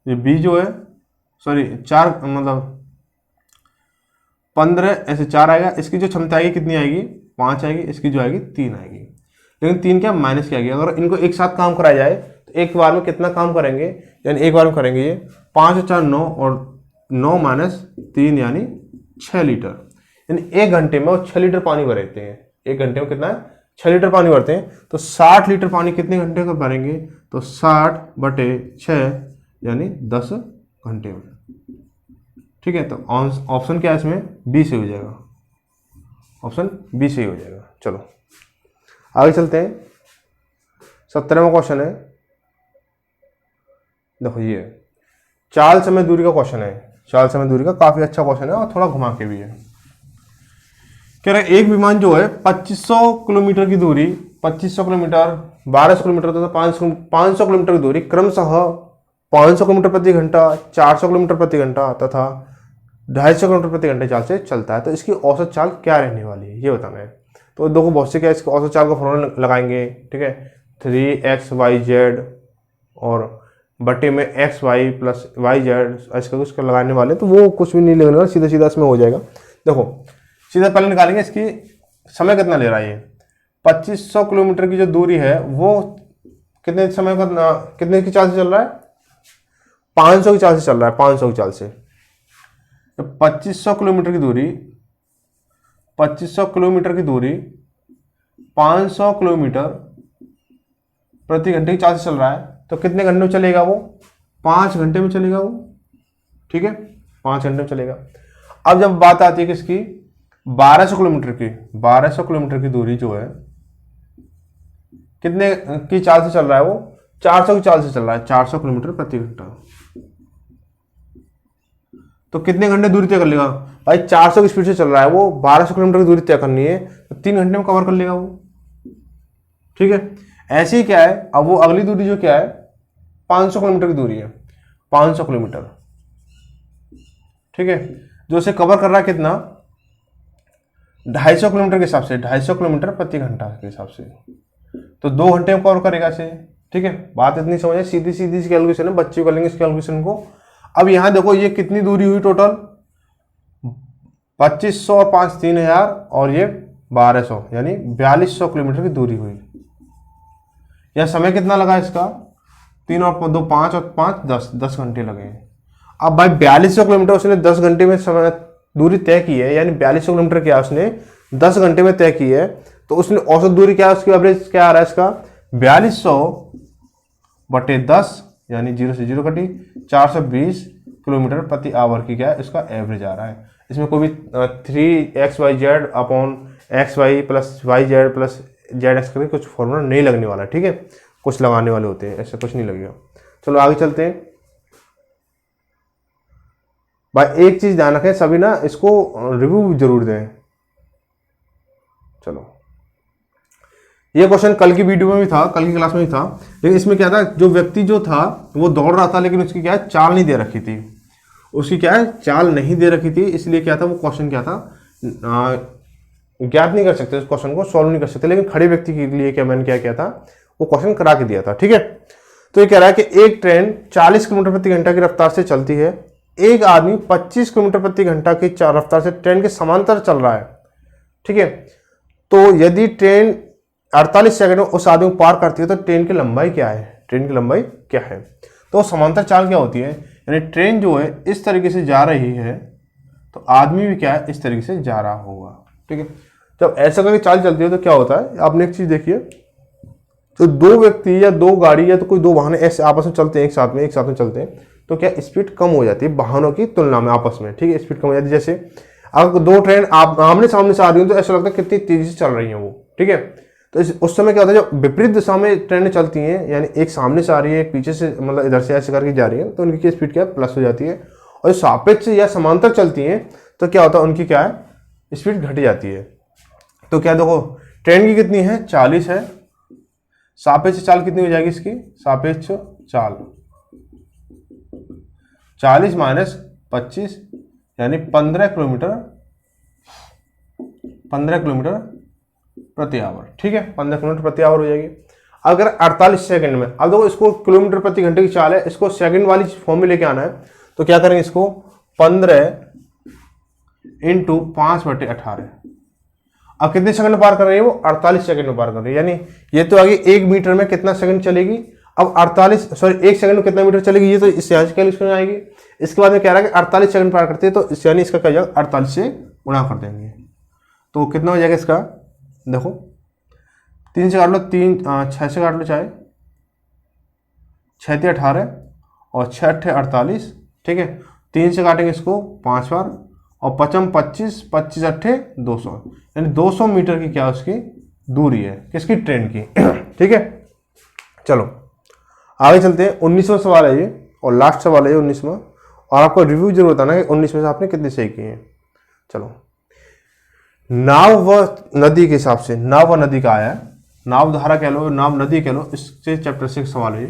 ये बी जो है, सॉरी 4 मतलब 15 ऐसे 4 आएगा। इसकी जो क्षमता आएगी कितनी आएगी, 5 आएगी। इसकी जो आएगी 3 आएगी। लेकिन 3 क्या माइनस की आएगी। अगर इनको एक साथ काम कराया जाए तो एक बार में कितना काम करेंगे, यानी एक बार में करेंगे ये 5 और 4 9 और 9 माइनस 3 यानी 6 लीटर। यानी 1 घंटे में वो 6 लीटर पानी भरते हैं। 1 घंटे में कितना है, 6 लीटर पानी भरते हैं। तो 60 लीटर पानी कितने घंटे का भरेंगे, तो 60/6 यानी 10 घंटे में। ठीक है, तो ऑप्शन क्या है इसमें, बी से हो जाएगा। ऑप्शन बी से ही हो जाएगा। चलो आगे चलते हैं। 17वां क्वेश्चन है, देखो ये चाल समय दूरी का क्वेश्चन है। चाल समय दूरी का काफी अच्छा क्वेश्चन है और थोड़ा घुमा के भी है। कह रहा है एक विमान जो है 2500 किलोमीटर की दूरी, 2500 किलोमीटर, 1200 किलोमीटर तथा 500 किलोमीटर की दूरी क्रमशः 500 किलोमीटर प्रति घंटा, 400 किलोमीटर प्रति घंटा तथा 250 किलोमीटर प्रति घंटे चाल से चलता है। तो इसकी औसत चाल क्या रहने वाली है, ये बताना है। तो देखो बहुत से क्या इसकी औसत चाल का फॉर्मूला लगाएंगे। ठीक है, 3xyz और बटे में xy प्लस yz इसका कुछ लगाने वाले, तो वो कुछ भी नहीं लगने वाला, सीधा सीधा इसमें हो जाएगा। देखो सीधा पहले निकालेंगे इसकी समय कितना ले रहा है ये। 2500 किलोमीटर की जो दूरी है वो कितने समय का, कितने की चाल से चल रहा है, 500 की चाल से चल रहा है। 500 की चाल से 2500 किलोमीटर की दूरी, 2500 किलोमीटर की दूरी 500 किलोमीटर प्रति घंटे की चाल से चल रहा है। तो कितने घंटे में चलेगा वो, 5 घंटे में चलेगा वो। ठीक है, 5 घंटे में चलेगा। अब जब बात आती है किसकी, 1200 किलोमीटर की, 1200 किलोमीटर की दूरी जो है कितने की चाल से चल रहा है वो, 400 की चाल से चल रहा है। 400 किलोमीटर प्रति घंटा। तो कितने घंटे दूरी तय कर लेगा भाई, 400 की स्पीड से चल रहा है वो, 1200 किलोमीटर की दूरी तय करनी है तो 3 घंटे में कवर कर लेगा वो। ठीक है, ऐसे ही क्या है, अब वो अगली दूरी जो क्या है 500 किलोमीटर की दूरी है, 500 किलोमीटर। ठीक है, जो उसे कवर कर रहा है कितना, 250 किलोमीटर के हिसाब से, 250 किलोमीटर प्रति घंटा के हिसाब से। तो 2 घंटे में कवर करेगा इसे। ठीक है, बात इतनी समझ है, सीधी सीधी सी कैलकुलेशन है, बच्चे कर लेंगे इस कैलकुलेशन को। अब यहां देखो ये कितनी दूरी हुई टोटल, 2500 और 5 3000 और ये 1200 यानी 4200 किलोमीटर की दूरी हुई। यह समय कितना लगा इसका, 3 और 2 5 और 5 10 घंटे लगे। अब भाई 4200 किलोमीटर उसने 10 घंटे में समय दूरी तय की है, यानी 4200 किलोमीटर क्या उसने 10 घंटे में तय की है। तो उसने औसत दूरी क्या है, उसकी एवरेज क्या आ रहा है इसका, 4200/10 यानी 0 से 0 कटी 420 किलोमीटर प्रति आवर की क्या है इसका एवरेज आ रहा है। इसमें कोई भी 3xyz upon xy plus yz plus zx करके कुछ फॉर्मूला नहीं लगने वाला। ठीक है, कुछ लगाने वाले होते हैं, ऐसा कुछ नहीं लगेगा। चलो आगे चलते हैं भाई। एक चीज ध्यान रखें सभी ना, इसको रिव्यू जरूर दें। चलो ये क्वेश्चन कल की वीडियो में भी था, कल की क्लास में भी था, लेकिन इसमें क्या था, जो व्यक्ति जो था वो दौड़ रहा था लेकिन उसकी क्या है चाल नहीं दे रखी थी, उसकी क्या है चाल नहीं दे रखी थी। इसलिए क्या था वो क्वेश्चन क्या था, ज्ञात नहीं कर सकते, उस क्वेश्चन को सॉल्व नहीं कर सकते। लेकिन खड़े व्यक्ति के लिए क्या मैंने क्या किया था, वो क्वेश्चन करा के दिया था। ठीक है, तो ये कह रहा है कि एक ट्रेन 40 किलोमीटर प्रति घंटा की रफ्तार से चलती है, एक आदमी 25 किलोमीटर प्रति घंटा की रफ्तार से ट्रेन के समांतर चल रहा है। ठीक है, तो यदि ट्रेन 48 सेकंड में उस आदमी को पार करती है तो ट्रेन की लंबाई क्या है, ट्रेन की लंबाई क्या है। तो समांतर चाल क्या होती है, यानी ट्रेन जो है इस तरीके से जा रही है तो आदमी भी क्या है इस तरीके से जा रहा होगा। ठीक है, जब ऐसा करके चाल चलती है तो क्या होता है, आपने एक चीज देखिए, तो 2 व्यक्ति या 2 गाड़ी या तो कोई 2 वाहन ऐसे आपस में चलते हैं, एक साथ में चलते हैं, तो क्या स्पीड कम हो जाती है वाहनों की तुलना में आपस में। ठीक है, स्पीड कम हो जाती है। जैसे अगर 2 ट्रेन आप आमने सामने से आ रही हो तो ऐसा लगता है कितनी तेजी से चल रही है वो। ठीक है, तो उस समय क्या होता है, जब विपरीत दिशा में ट्रेनें चलती हैं, यानी एक सामने से आ रही है एक पीछे से, मतलब इधर से ऐसे करके जा रही है, तो उनकी स्पीड क्या है प्लस हो जाती है। और सापेक्ष या समांतर चलती हैं तो क्या होता है, उनकी क्या है स्पीड घट जाती है। तो क्या देखो ट्रेन की कितनी है 40 है, सापेक्ष चाल कितनी हो जाएगी इसकी, सापेक्ष चाल 40 माइनस 25 यानी 15 किलोमीटर प्रति आवर। ठीक है, 15 किलोमीटर प्रति आवर हो जाएगी। अगर 48 सेकंड में, अब देखो इसको किलोमीटर प्रति घंटे की चाल है, इसको सेकंड वाली फॉर्म में लेके आना है, तो क्या करेंगे इसको 15 इंटू 5/18। अब कितने सेकंड में पार कर रही है वो? 48 सेकंड में पार कर रही है। यानी ये तो आगे 1 मीटर में कितना सेकंड चलेगी, अब 1 सेकंड में कितना मीटर चलेगी, ये तो इस यहाँ से कैलकुलेशन आएगी। इसके बाद में कह रहा है कि 48 सेकंड पार करते हैं, तो यानी इसका क्या जाएगा 48 से गुणा कर देंगे, तो कितना हो जाएगा इसका, देखो 3 से काट लो, 6 से काट लो, चाहे 6 × 18 और 6 × 48, ठीक है। 3 से काटेंगे इसको 5 बार और 5 25, 25 8 200, यानी 200 मीटर की क्या उसकी दूरी है, किसकी? ट्रेन की। ठीक है, चलो आगे चलते हैं। 19वां सवाल है ये और लास्ट सवाल है ये 19वां, और आपको रिव्यू जरूर बताना है कि 19 में से आपने कितने सही किए हैं। चलो, नाव व नदी के हिसाब से, नाव व नदी का आया है, नाव धारा कह लो, नाव नदी कह लो, इससे चैप्टर 6 सवाल है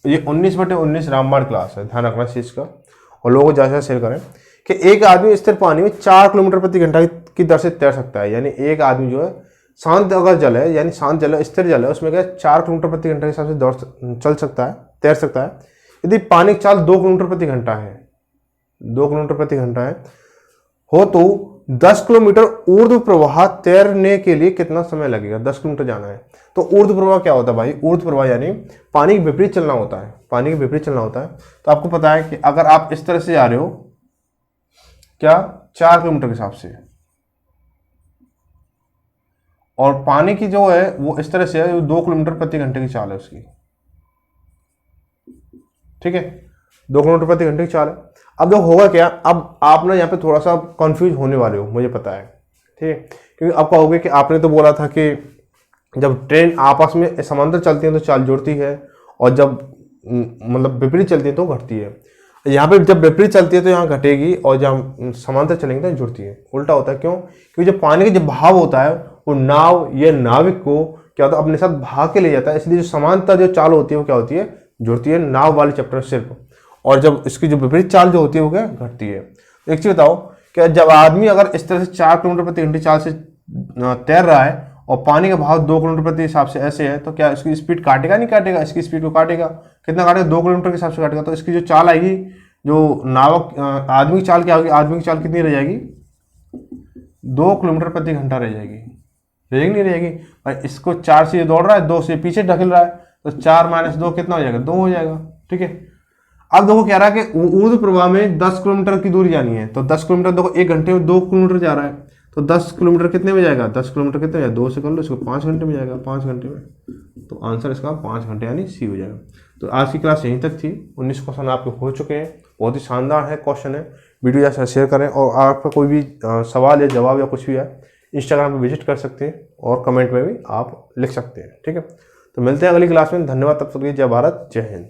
ये 19/19 रामबाण क्लास है, ध्यान रखना इस चीज का, और लोगों को ज्यादा शेयर करें कि एक आदमी स्थिर पानी में 4 किलोमीटर प्रति घंटा की दर से तैर सकता है। यानी एक आदमी जो है शांत अगर जल है, यानी शांत जल है, स्थिर जल है, उसमें क्या 4 किलोमीटर प्रति घंटा के हिसाब से दौड़ चल सकता है, तैर सकता है। यदि पानी की चाल 2 किलोमीटर प्रति घंटा है, 2 किलोमीटर प्रति घंटा है हो, तो 10 किलोमीटर ऊर्ध्व प्रवाह तैरने के लिए कितना समय लगेगा? 10 किलोमीटर जाना है, तो ऊर्ध्व प्रवाह क्या होता है भाई? ऊर्ध्व प्रवाह यानी पानी के विपरीत चलना होता है, पानी के विपरीत चलना होता है। तो आपको पता है कि अगर आप इस तरह से जा रहे हो, क्या 4 किलोमीटर के हिसाब से, और पानी की जो है वो इस तरह से है, 2 किलोमीटर प्रति घंटे की चाल है उसकी, ठीक है, 2 किलोमीटर प्रति घंटे की चाल है। अब जो होगा क्या, अब आप ना यहाँ पे थोड़ा सा कंफ्यूज होने वाले हो, मुझे पता है, ठीक है, क्योंकि आप कहोगे कि आपने तो बोला था कि जब ट्रेन आपस में समांतर चलती है तो चाल जुड़ती है, और जब मतलब विपरीत चलती है तो घटती है। यहाँ पे जब विपरीत चलती है तो यहाँ घटेगी, और जब समांतर चलेंगे तो जुड़ती है। उल्टा होता है, क्यों? क्योंकि जब पानी का जब बहाव होता है वो नाव या नाविक को क्या होता है, अपने साथ भाग के ले जाता है, इसलिए जो समांतर जो चाल होती है वो क्या होती है? जुड़ती है, नाव वाले चैप्टर सिर्फ। और जब इसकी जो विपरीत चाल जो होती है वो क्या? घटती है। एक चीज बताओ, क्या जब आदमी अगर इस तरह से 4 किलोमीटर प्रति घंटे चाल से तैर रहा है और पानी का बहाव 2 किलोमीटर प्रति हिसाब से ऐसे है, तो क्या इसकी स्पीड काटेगा? नहीं काटेगा, इसकी स्पीड को काटेगा। कितना काटेगा? 2 किलोमीटर के हिसाब से काटेगा। तो इसकी जो चाल आएगी, जो नावक आदमी की चाल क्या होगी? आदमी की चाल कितनी रह जाएगी? 2 किलोमीटर प्रति घंटा रह जाएगी, रहेगी नहीं रहेगी? भाई इसको 4 से दौड़ रहा है, 2 से पीछे ढकेल रहा है, तो 4 - 2 कितना हो जाएगा? 2 हो जाएगा, ठीक है। अब देखो कह रहा है कि ऊर्ध्व प्रवाह में 10 किलोमीटर की दूरी जानी है, तो 10 किलोमीटर देखो 1 घंटे में 2 किलोमीटर जा रहा है, तो 10 किलोमीटर कितने में जाएगा? 10 किलोमीटर कितने में? 2 से कर लो इसको, 5 घंटे में जाएगा, 5 घंटे में। तो आंसर इसका 5 घंटे यानी सी हो जाएगा। तो आज की क्लास यहीं तक थी। 19 क्वेश्चन आपके हो चुके हैं, बहुत ही शानदार है क्वेश्चन है। वीडियो जैसा शेयर करें, और आपका कोई भी सवाल या जवाब या कुछ भी है, इंस्टाग्राम पर विजिट कर सकते हैं और कमेंट में भी आप लिख सकते हैं, ठीक है। तो मिलते हैं अगली क्लास में। धन्यवाद, तब तक के लिए जय भारत, जय हिंद।